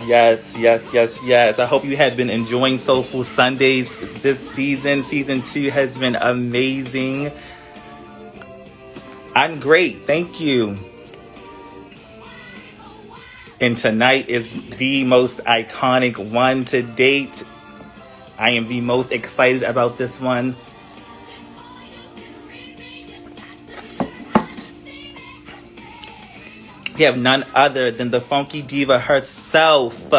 Yes, yes, yes, yes. I hope you have been enjoying Soulful Sundays this season. Season 2 has been amazing. I'm great. Thank you. And tonight is the most iconic one to date. I am the most excited about this one. We have none other than the funky diva herself.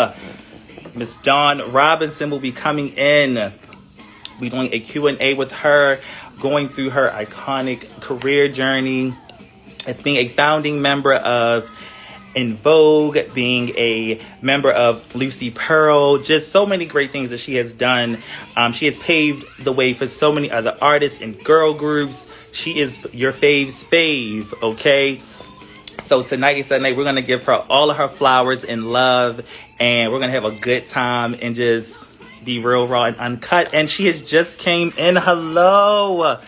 Miss Dawn Robinson will be coming in. We're doing a Q&A with her, going through her iconic career journey as being a founding member of In Vogue, being a member of Lucy Pearl, just so many great things that she has done. She has paved the way for so many other artists and girl groups. She is your fave's fave, okay? So tonight is the night we're going to give her all of her flowers and love, and we're going to have a good time and just be real, raw, and uncut. And she has just came in. Hello.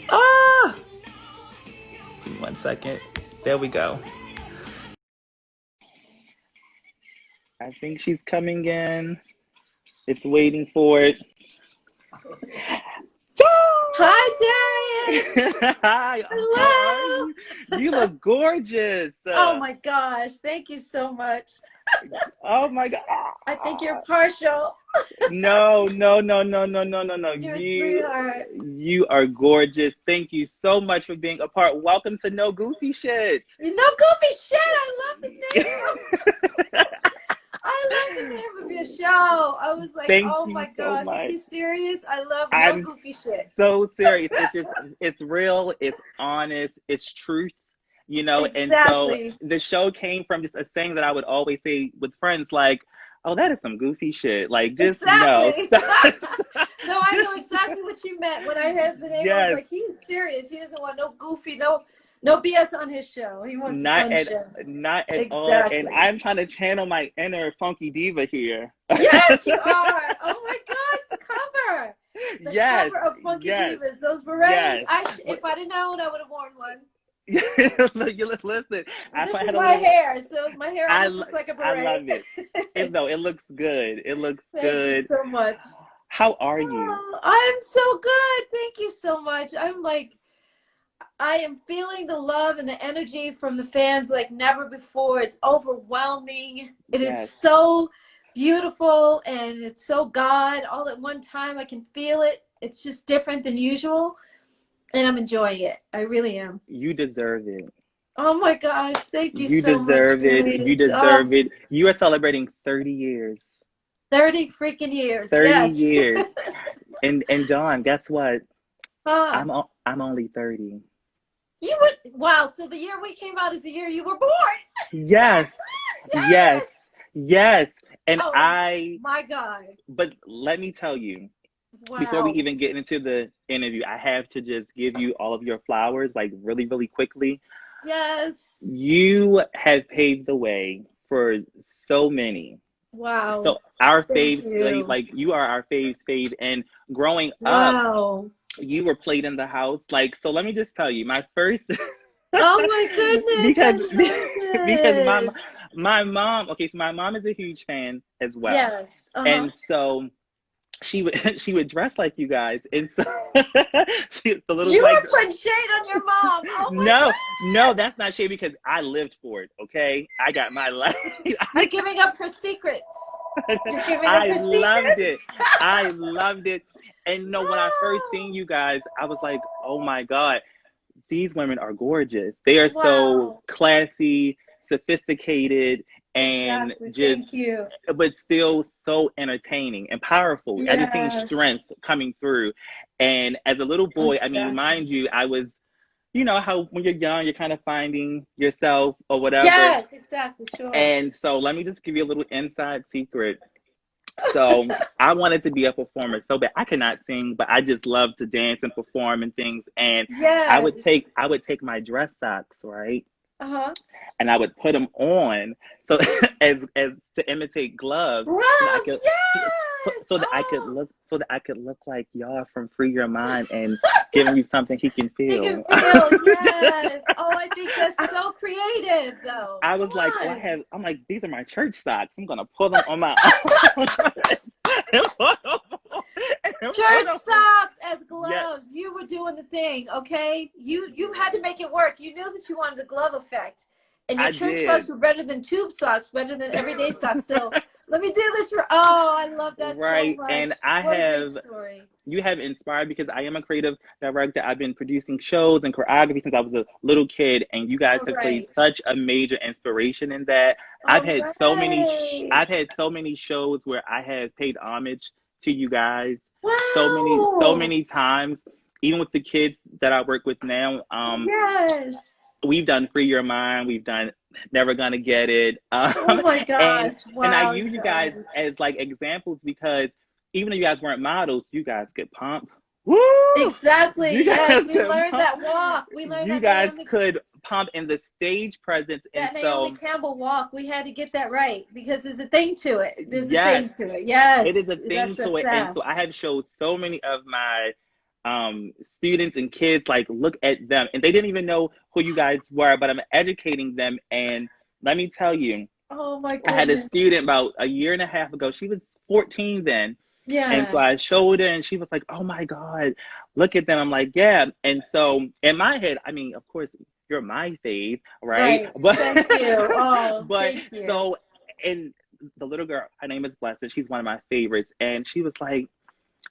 Ah. Give me 1 second. There we go. I think she's coming in. It's waiting for it. Hi, Darius. Hi. Hello. You look gorgeous. Oh my gosh, thank you so much. Oh my God. I think you're partial. No, no, no, no, no, no, no, no. You're a sweetheart. You are gorgeous. Thank you so much for being a part. Welcome to No Goofy Shit. No goofy shit. I love the name. I love the name of your show. I was like, Thank oh you my so gosh, much. is he serious? I love no I'm goofy shit. so serious. It's real. It's honest. It's truth. And so Exactly. the show came from just a saying that I would always say with friends, like, "Oh, that is some goofy shit." Like, just no. Exactly. No, I know exactly what you meant. When I heard the name, I was Yes. like, he's serious. He doesn't want no goofy, no BS on his show. He wants a fun show. Not at all. And Exactly. I'm trying to channel my inner funky diva here. Yes, you are. Oh my gosh, the cover. The Yes. cover of Funky Yes. Divas. Those berets. Yes. If I'd have known, I would have worn one. Listen, This is my hair, so my hair almost looks like a I beret. love it. It looks good. It looks Thank good. you so much. How are you? Oh, I'm so good. Thank you so much. I am feeling the love and the energy from the fans like never before. It's overwhelming. It is Yes. so beautiful and it's so God all at one time. I can feel it. It's just different than usual. And I'm enjoying it. I really am. You deserve it. Oh my gosh. Thank you You so much, deserve it. You Darius. Oh, deserve it. You are celebrating 30 years. 30 freaking years. 30 Yes. years. And John, guess what? Huh. I'm only 30. You would, wow. So the year we came out is the year you were born. Yes. Yes. Yes. And Oh my God. but let me tell you, Wow. before we even get into the interview, I have to just give you all of your flowers, like really, really quickly. Yes. You have paved the way for so many. Wow. So our Thank faves, you. like you are our faves fave. And growing up, Wow. you were played in the house. Like, so let me just tell you, my first Oh my goodness. because I love this. my mom, okay, so my mom is a huge fan as well. Yes. And so she would she would dress like you guys, and so she the little You like were putting shade on your mom. Oh my no, God. no, that's not shade because I lived for it. Okay, I got my life. You're giving up her secrets. You're giving up I her loved secrets. it. I loved it. And no, when I first seen you guys, I was like, oh my God, these women are gorgeous. They are so Wow. classy, sophisticated, and Exactly. just, Thank you. but still so entertaining and powerful. I just seen Yes. strength coming through. And as a little boy, I mean, Exactly. mind you, I was, you know how when you're young, you're kind of finding yourself or whatever. Yes, exactly. Sure. And so let me just give you a little inside secret. So I wanted to be a performer so bad. I could not sing, but I just loved to dance and perform and things. And I would Yes. take my dress socks, right? Uh-huh. And I would put them on so as to imitate gloves. So that I Gloves. could, so that I could look like y'all from Free Your Mind and giving you something he can He can feel. feel, yes. Oh, I think that's so creative, though. I Come was like, oh, on. I'm like, these are my church socks. I'm gonna pull them on my own. Church socks as Yeah, gloves. You were doing the thing, okay? You had to make it work. You knew that you wanted the glove effect. And your I church did. socks were better than tube socks, better than everyday socks. So let me do this for, oh, I love that so Right. much. And What a great story. you have inspired because I am a creative director. I've been producing shows and choreography since I was a little kid, and you guys All have played right. such a major inspiration in that. All right. I've had so many shows where I have paid homage to you guys so Wow. many times. Even with the kids that I work with now, Yes. we've done Free Your Mind, we've done Never Gonna Get It, Oh my and gosh. I Wow, use you you guys guys. as like examples because even though you guys weren't models, you guys could pump. Woo! You Exactly. Yes, guys we could learned pump. that walk. We learned You that guys could pump in the stage presence, and Naomi so Campbell walk. We had to get that right because there's a thing to it. There's a yes, thing to it. it is a Yes, thing that's a to it, and so I sass. have showed so many of my students and kids like look at them, and they didn't even know who you guys were, but I'm educating them, and let me tell you. Oh my I had a goodness. student about a year and a half ago. She was 14 then. And so Yeah. I showed her and she was like, oh my God, look at them. I'm like, yeah. And so in my head, I mean, of course, you're my fave, right? Right. But Thank you. Oh, but thank you. so and the little girl, her name is Blessed. She's one of my favorites. And she was like,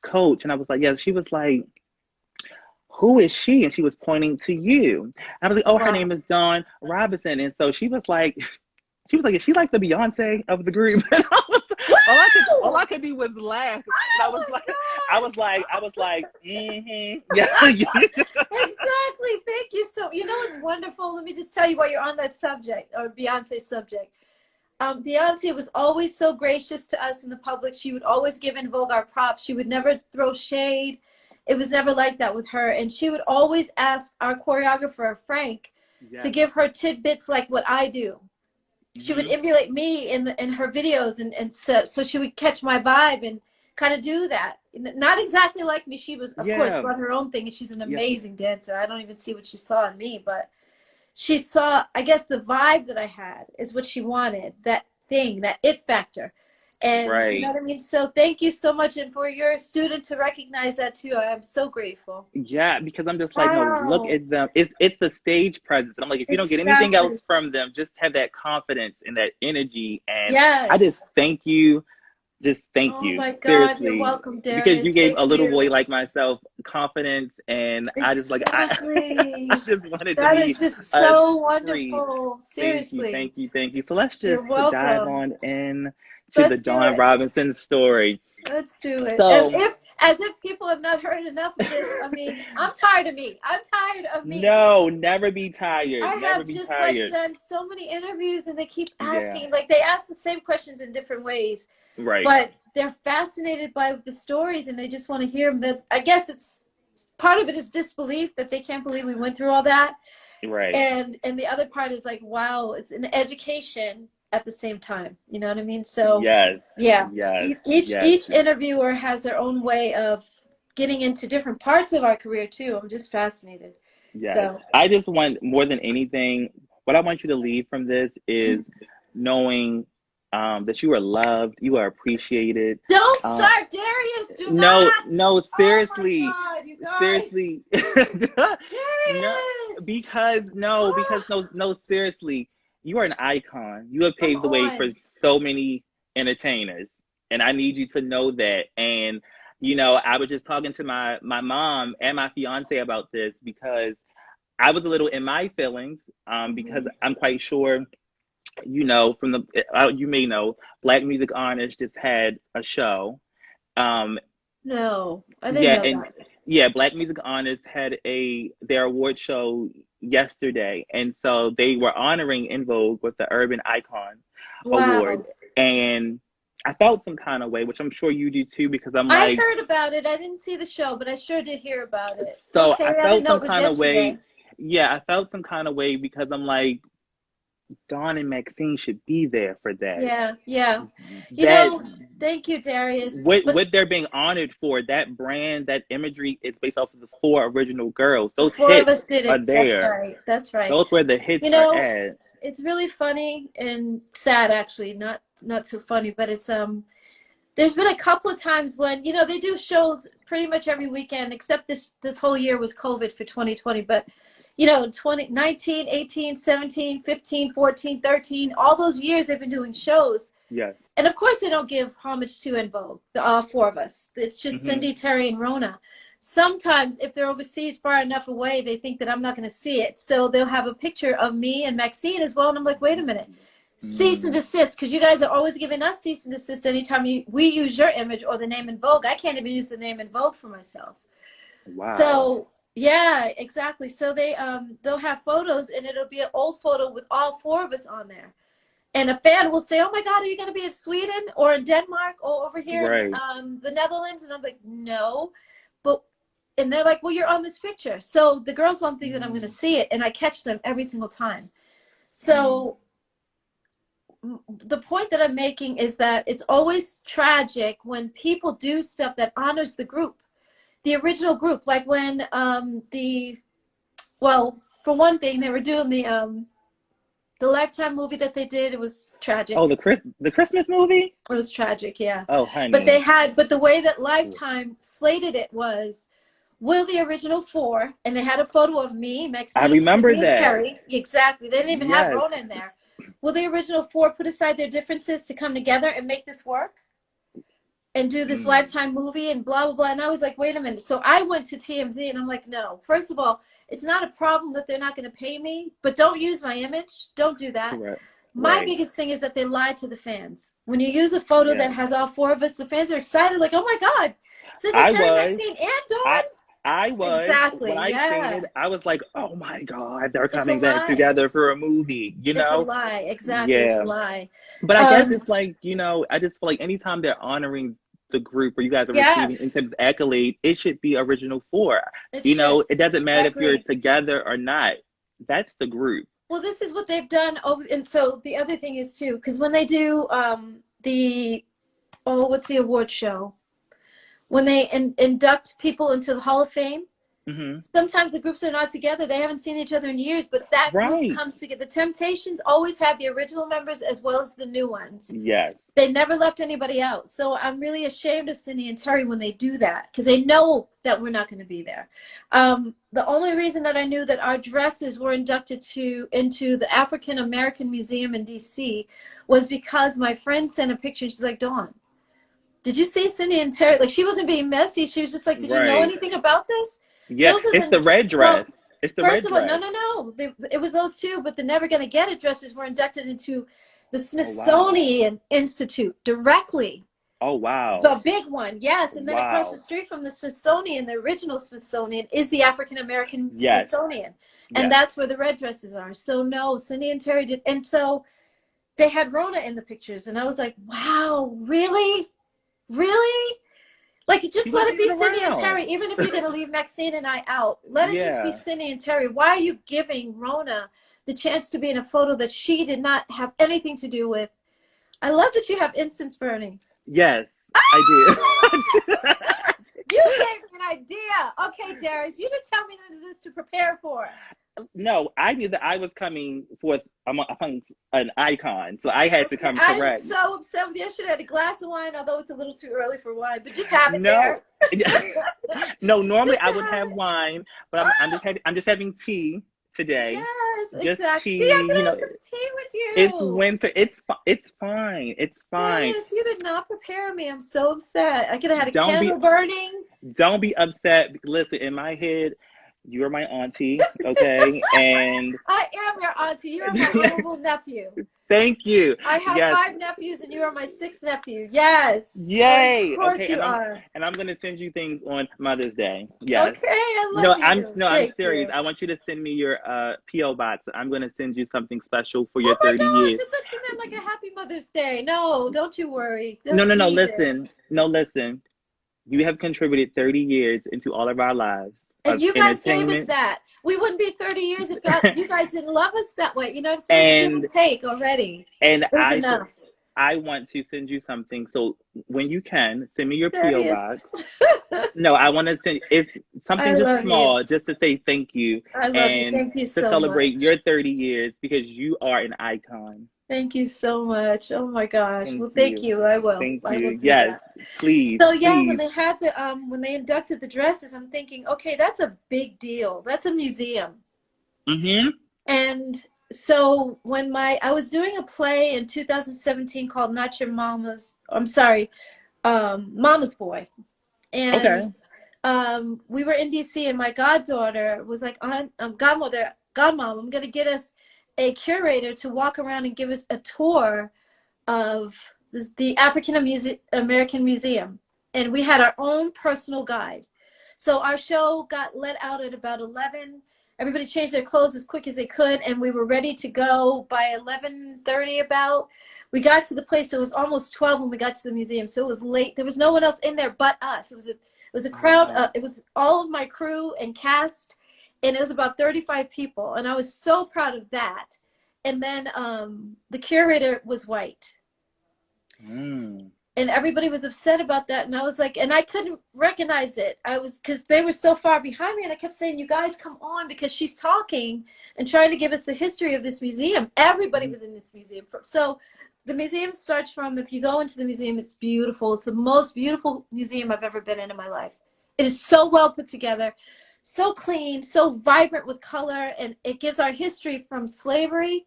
Coach. And I was like, yes. She was like, who is she? And she was pointing to you. And I was like, oh, her Wow. name is Dawn Robinson. And so she was like, is she like the Beyonce of the group? And all I Wow! could do was laugh. And Oh my I gosh! was like, mm-hmm. Yeah. Exactly. Thank you so. You know what's wonderful? Let me just tell you while you're on that subject or Beyonce subject. Beyonce was always so gracious to us in the public. She would always give in Vogue our props. She would never throw shade. It was never like that with her. And she would always ask our choreographer, Frank, to Yes. give her tidbits like what I do. She would Mm-hmm. emulate me in her videos, and so she would catch my vibe and kind of do that. Not exactly like me. She was, of course, Yeah. brought her own thing, and she's an Yeah. amazing dancer. I don't even see what she saw in me, but she saw, I guess, the vibe that I had is what she wanted, that thing, that it factor. And you know Right. what I mean? So thank you so much. And for your student to recognize that too, I am so grateful. Yeah, because I'm just like, no, look Wow. at them. It's the stage presence. And I'm like, if you don't get anything Exactly. else from them, just have that confidence and that energy. And I just Yes. thank you. Just thank Oh you. my God. You're Seriously. welcome, Because you Darius. gave Thank a little boy you. like myself confidence and I Exactly. just wanted to That be is just a so treat. wonderful. Thank you, Seriously. thank you, thank you. So let's You're just dive welcome. on in to the Let's do Dawn it. Robinson story. Let's do it. So As if people have not heard enough of this. I mean, I'm tired of me. I'm tired of me. no, never be tired. I Never have be just like tired. done so many interviews and they keep Yeah, asking, like they ask the same questions in different ways, right, but they're fascinated by the stories and they just want to hear them. That's, I guess it's part of it is disbelief that they can't believe we went through all that. right. And the other part is like, wow, it's an education at the same time. You know what I mean? So Yes, yeah, yes, yes, each interviewer has their own way of getting into different parts of our career too. I'm just fascinated. yes. So I just want more than anything, what I want you to leave from this is knowing that you are loved, you are appreciated. don't Uh, start, Darius. Do no, not. no, Oh my seriously, God, you guys. seriously. No, Darius. because no, no, seriously, you are an icon. You have Come paved the way for on. so many entertainers, and I need you to know that. And I was just talking to my mom and my fiance about this because I was a little in my feelings, because Mhm. I'm quite sure, from the you may know, Black Music Honors just had a show. Um, No, I didn't yeah, know and that. yeah, Black Music Honors had their award show yesterday, and so they were honoring In Vogue with the Urban Icon Award, Wow. and I felt some kind of way, which I'm sure you do too, because I'm I like, heard about it. I didn't see the show, but I sure did hear about it. so Okay, I I didn't felt know some it was kind of yesterday. way. Yeah, I felt some kind of way because I'm like, Dawn and Maxine should be there for that. Yeah, yeah. You That know, thank you, Darius. But what they're being honored for, that brand, that imagery is based off of the four original girls. the Those four of hits us did are it. That's there. right. That's right. Those where the hits You are know, at. it's really funny and sad actually, not so funny, but it's there's been a couple of times when, you know, they do shows pretty much every weekend, except this whole year was COVID for 2020. But, you know, 2019, 18, 17, 15, 14, 13, all those years they've been doing shows. Yes. And of course they don't give homage to En Vogue, the all four of us. It's just Mm-hmm. Cindy, Terry, and Rona. Sometimes if they're overseas far enough away, they think that I'm not going to see it. So they'll have a picture of me and Maxine as well. And I'm like, wait a minute. Cease and desist, because you guys are always giving us cease and desist anytime we use your image or the name En Vogue. I can't even use the name En Vogue for myself. Wow. So yeah, exactly. So they'll have photos and it'll be an old photo with all four of us on there. And a fan will say, "Oh my God, are you going to be in Sweden or in Denmark or over here in the Netherlands?" And I'm like, "No," but and they're like, "Well, you're on this picture." So the girls don't think that I'm going to see it, and I catch them every single time. So the point that I'm making is that it's always tragic when people do stuff that honors the group, the original group. Like when well, for one thing, they were doing the Lifetime movie that they did. It was tragic. Oh, the Christmas movie? It was tragic, yeah. Oh, honey. But the way that Lifetime slated it was, will the original four, and they had a photo of me, Maxine, I remember Cindy, that. and Terry. Exactly. They didn't even have Rona in there. Will the original four put aside their differences to come together and make this work? And do this Lifetime movie and blah, blah, blah. And I was like, wait a minute. So I went to TMZ and I'm like, no. First of all, it's not a problem that they're not going to pay me, but don't use my image. Don't do that. Correct. My biggest thing is that they lied to the fans. When you use a photo that has all four of us, the fans are excited, like, oh my God, Cindy, Terry, Maxine, and Dawn. I was. Exactly. When I seen it, I was like, oh my God, they're coming back together for a movie. You know? It's a lie. Exactly. Yeah. It's a lie. But I guess it's like, you know, I just feel like anytime they're honoring the group or you guys are receiving in terms of accolade, it should be original four. You know, it doesn't matter if you're together or not. That's the group. Well, this is what they've done over, and so the other thing is too, because when they do what's the award show? When they induct people into the Hall of Fame, sometimes the groups are not together. They haven't seen each other in years, but that group comes together. The Temptations always have the original members as well as the new ones. Yes. They never left anybody out. So I'm really ashamed of Cindy and Terry when they do that, because they know that we're not going to be there. The only reason that I knew that our dresses were inducted into the African American Museum in D.C. was because my friend sent a picture and she's like, Dawn, did you see Cindy and Terry? Like, she wasn't being messy. She was just like, did you know anything about this? Yeah, it's the red dress. It's the red dress. First of all, no. It was those two, but the Never Gonna Get It dresses were inducted into the Smithsonian Institute directly. Oh, wow. The big one, yes. And then across the street from the Smithsonian, the original Smithsonian, is the African American Smithsonian. And that's where the red dresses are. So, no, Cindy and Terry did. And so they had Rona in the pictures. And I was like, wow, really? Really? Like, just let it be Cindy and Terry. Even if you're going to leave Maxine and I out, let it just be Cindy and Terry. Why are you giving Rona the chance to be in a photo that she did not have anything to do with? I love that you have incense burning. Yes, I do. You gave me an idea. Okay, Darius, you didn't tell me none of this to prepare for. No, I knew that I was coming forth among an icon, so I had to come correct. I'm so upset with you. I should have had a glass of wine, although it's a little too early for wine, but just have it there. No, normally I would have wine, but I'm just having tea today. Yes, just exactly. Tea, See, I could have some tea with you. It's winter. It's fine. It's fine. Darius, you did not prepare me. I'm so upset. I could have had a candle burning. Don't be upset. Listen, in my head, you are my auntie, okay? And I am your auntie. You are my honorable nephew. Thank you. I have 5 nephews, and you are my 6th nephew. Yes. Yay. Of course you are. And I'm gonna send you things on Mother's Day. Yes. Okay, I love you. I'm serious. I want you to send me your P.O. box. I'm gonna send you something special for your 30 years. I thought you meant like a Happy Mother's Day. No, don't you worry. No. Listen. You have contributed 30 years into all of our lives. And you guys gave us entertainment. that. We wouldn't be 30 years if you guys didn't love us that way. You know, so it was a give and and take already. and It was enough. I want to send you something. So when you can, send me your PO Serious. box. No, I want to send it's I something just love you. small, just to say thank you I love you. and Thank you to so celebrate much. your 30 years because you are an icon. Thank you so much. Oh my gosh. Thank Well, thank you. you. I will. Thank I will you. do Yes, that. please, So yeah, when please. they had the when they inducted the dresses, I'm thinking, okay, that's a big deal. That's a museum. Mm-hmm. And so when I was doing a play in 2017 called Not Your Mama's, I'm sorry, Mama's Boy. And Okay. we were in DC, and my goddaughter was like, godmother, godmom, I'm going to get us a curator to walk around and give us a tour of the African American Museum. And we had our own personal guide. So our show got let out at about 11. Everybody changed their clothes as quick as they could, and we were ready to go by 11:30 about. We got to the place, so it was almost 12 when we got to the museum, so it was late. There was no one else in there but us. It was a Oh crowd. wow. It was all of my crew and cast, and it was about 35 people, and I was so proud of that. And then the curator was white, Mm. and everybody was upset about that, and I was like, and I couldn't recognize it. I was, because they were so far behind me, and I kept saying, you guys come on, because she's talking and trying to give us the history of this museum. Everybody was in this museum. So the museum starts from, if you go into the museum, it's beautiful. It's the most beautiful museum I've ever been in my life. It is so well put together, so clean, so vibrant with color, and it gives our history from slavery,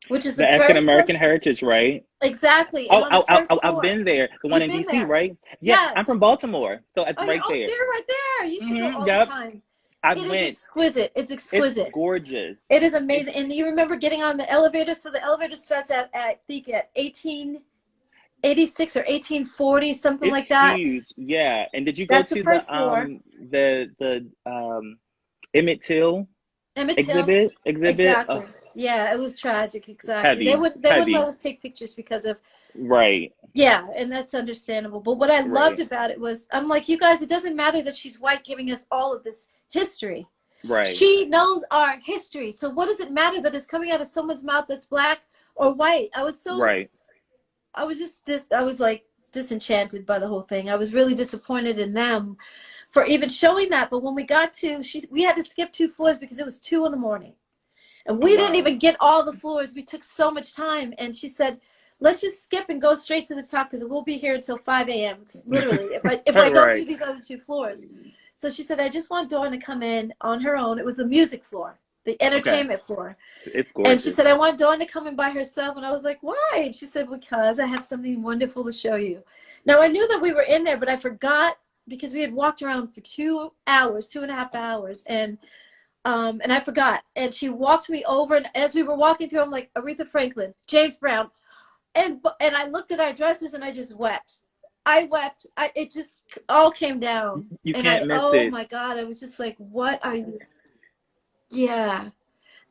which is The the African very American first. Heritage, right? Exactly. And Oh, on the first I've floor. been there. The one You've in been DC, there. right? Yeah, I'm from Yes. Baltimore, so it's Oh, yeah. right Oh, so there. you're right there. You should go all the Yep. time. I It is went. exquisite. It's It's exquisite. gorgeous. It is It's amazing. And you remember getting on the elevator? So the elevator starts at I think at 1886 or 1840, something it's like that. huge. Yeah. And did you go That's the to first floor. the Emmett Till Emmett Till. exhibit? Exactly. Yeah, it was tragic. Exactly. They Heavy, wouldn't let heavy. us take pictures because of. Right, Yeah, and that's understandable. But what I loved right, about it was, I'm like, you guys, it doesn't matter that she's white giving us all of this history. right, She knows our history. So what does it matter that it's coming out of someone's mouth that's black or white? right. I was I was like disenchanted by the whole thing. I was really disappointed in them for even showing that. But when we got to, we had to skip 2 floors because it was 2 in the morning. And Oh we didn't wow. even get all the floors. We took so much time. And she said, let's just skip and go straight to the top because we'll be here until 5 a.m. It's literally, if I go Right. through these other 2 floors. So she said, I just want Dawn to come in on her own. It was the music floor, the Okay. entertainment floor. It's And she gorgeous. said, I want Dawn to come in by herself. And I was like, why? And she said, because I have something wonderful to show you. Now, I knew that we were in there, but I forgot because we had walked around for 2 hours, 2.5 hours. And I forgot. And she walked me over. And as we were walking through, I'm like, Aretha Franklin, James Brown. And I looked at our dresses and I just wept. I wept. It just all came down. You And can't miss oh it. my God, I was just like, what are you? Yeah,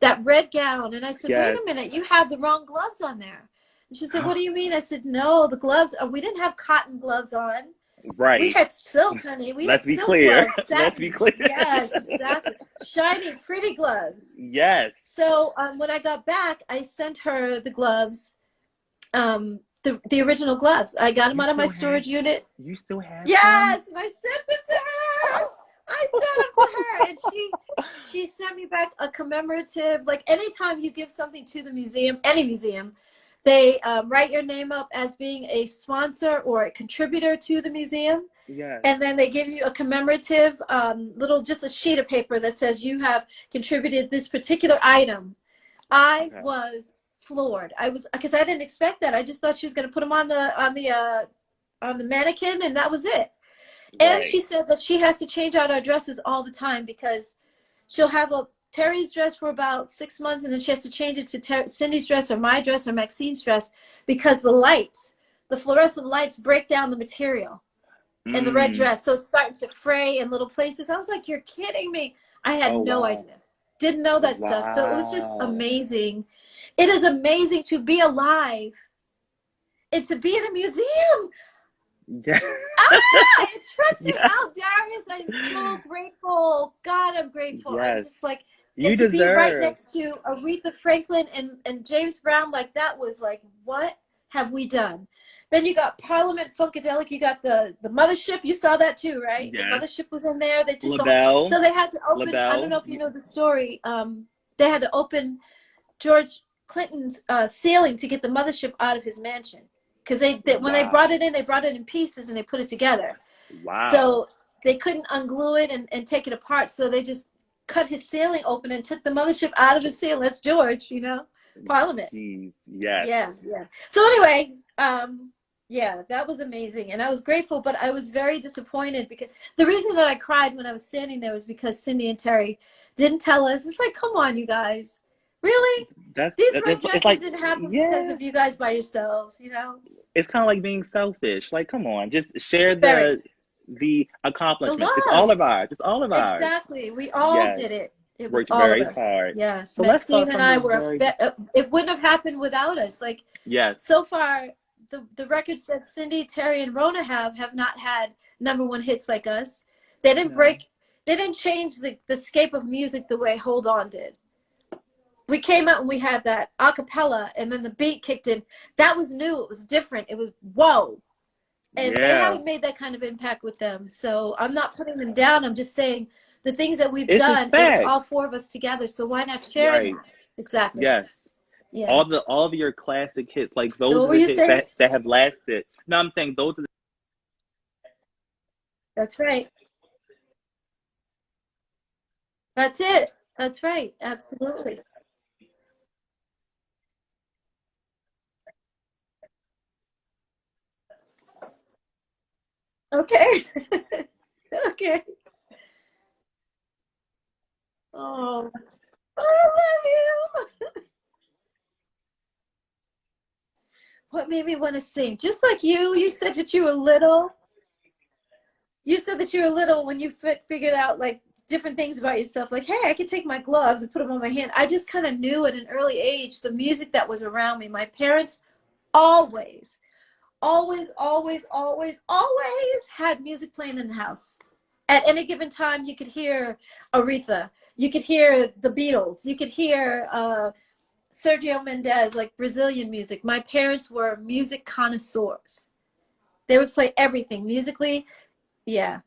that red gown. And I said, wait Yes. a minute, you have the wrong gloves on there. And she said, what do you mean? I said, no, the gloves, we didn't have cotton gloves on. We Right. had silk, honey. We had Let's be silk clear. gloves, Let's be satin. clear. Yes, exactly. Shiny, pretty gloves. Yes. So when I got back, I sent her the gloves, the original gloves. I got them You out of my still have storage unit. you still have some? Yes, and I sent them to her. I sent them to her, and she sent me back a commemorative. Like anytime you give something to the museum, any museum, they write your name up as being a sponsor or a contributor to the museum, Yes. and then they give you a commemorative little, just a sheet of paper that says you have contributed this particular item. I Okay. was floored. I was, because I didn't expect that. I just thought she was going to put them on the mannequin, and that was it. And she Right. said that she has to change out our dresses all the time because she'll have a Terry's dress for about 6 months, and then she has to change it to Cindy's dress or my dress or Maxine's dress because the fluorescent lights break down the material in the red Mm. dress. So it's starting to fray in little places. I was like, you're kidding me. I had Oh no wow. idea. Didn't know that stuff. So it was just Wow. amazing. It is amazing to be alive and to be in a museum. Yeah. Ah, it trips me Yeah. out, Darius. I'm so grateful. God, I'm grateful. I'm Yes. just like, and You to be right deserve. next to Aretha Franklin and James Brown, like that was like, what have we done? Then you got Parliament Funkadelic. You got the Mothership. You saw that too, right? The Yes. Mothership was in there. They took the whole, LaBelle. so they had to open. I don't LaBelle. know if you know the story. They had to open George Clinton's ceiling to get the Mothership out of his mansion because when they brought Wow. it in, they brought it in pieces and they put it together. Wow. So they couldn't unglue it and take it apart. So they just cut his ceiling open and took the Mothership out of his ceiling. That's George, Parliament. Jeez. Yes. Yeah, yeah. So anyway, yeah, that was amazing. And I was grateful, but I was very disappointed because the reason that I cried when I was standing there was because Cindy and Terry didn't tell us. It's like, come on, you guys. Really? These red It's dresses like, didn't happen because yeah. of you guys by yourselves. It's kind of like being selfish. Like, come on, just share Very. the The accomplishments. It's all love. of ours. It's all of ours. Exactly. We all Yes, did it. It was worked all of very us. hard. Yes. So let's Maxine start and from I the were, very it wouldn't have happened without us. Like, yes. so far, the records that Cindy, Terry, and Rona have not had #1 hits like us. They didn't No. break, they didn't change the scape of music the way Hold On did. We came out and we had that a cappella and then the beat kicked in. That was new. It was different. It was whoa. And they Yeah, haven't made that kind of impact with them. So I'm not putting them down. I'm just saying the things that we've it's just done, it was facts. all four of us together. So why not share in Right. that? Exactly. Yes. Yeah. All of your classic hits, like So those what are were the you hits saying? that have lasted. No, I'm saying those are That's right. That's it. That's right. Absolutely. Okay. Okay. Oh, I love you. What made me want to sing? Just like you said that you were little. You said that you were little when you figured out like different things about yourself. Like, hey, I could take my gloves and put them on my hand. I just kind of knew at an early age the music that was around me. My parents always, always, always, always, always had music playing in the house. At any given time, you could hear Aretha. You could hear the Beatles. You could hear Sergio Mendes, like Brazilian music. My parents were music connoisseurs. They would play everything musically. Yeah.